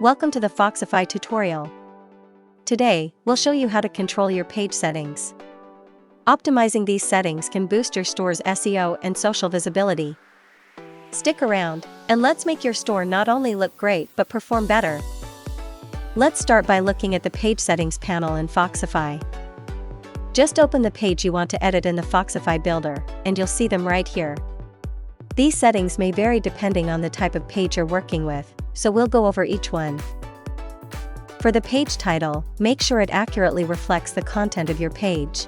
Welcome to the Foxify tutorial. Today, we'll show you how to control your page settings. Optimizing these settings can boost your store's SEO and social visibility. Stick around, and let's make your store not only look great but perform better. Let's start by looking at the Page Settings panel in Foxify. Just open the page you want to edit in the Foxify Builder, and you'll see them right here. These settings may vary depending on the type of page you're working with, so we'll go over each one. For the page title, make sure it accurately reflects the content of your page.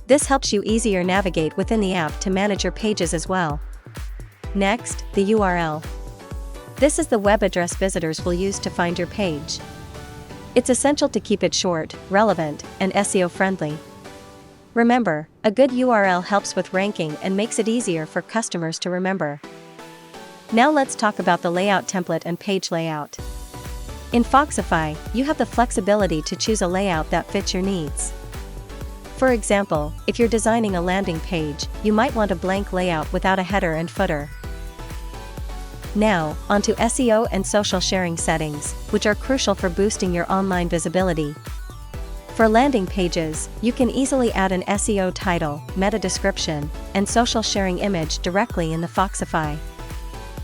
This helps you easier navigate within the app to manage your pages as well. Next, the URL. This is the web address visitors will use to find your page. It's essential to keep it short, relevant, and SEO friendly. Remember, a good URL helps with ranking and makes it easier for customers to remember. Now let's talk about the layout template and page layout. In Foxify, you have the flexibility to choose a layout that fits your needs. For example, if you're designing a landing page, you might want a blank layout without a header and footer. Now, onto SEO and social sharing settings, which are crucial for boosting your online visibility. For landing pages, you can easily add an SEO title, meta description, and social sharing image directly in the Foxify.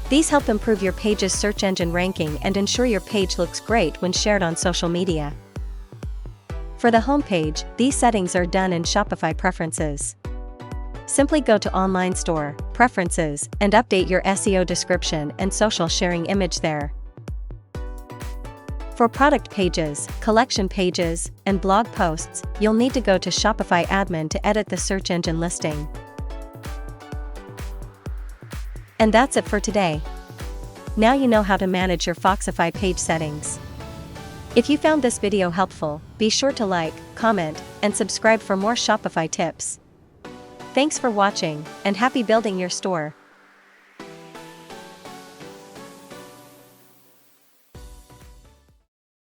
These help improve your page's search engine ranking and ensure your page looks great when shared on social media. For the homepage, these settings are done in Shopify Preferences. Simply go to Online Store, Preferences, and update your SEO description and social sharing image there. For product pages, collection pages, and blog posts, you'll need to go to Shopify Admin to edit the search engine listing. And that's it for today. Now you know how to manage your Foxify page settings. If you found this video helpful, be sure to like, comment, and subscribe for more Shopify tips. Thanks for watching, and happy building your store.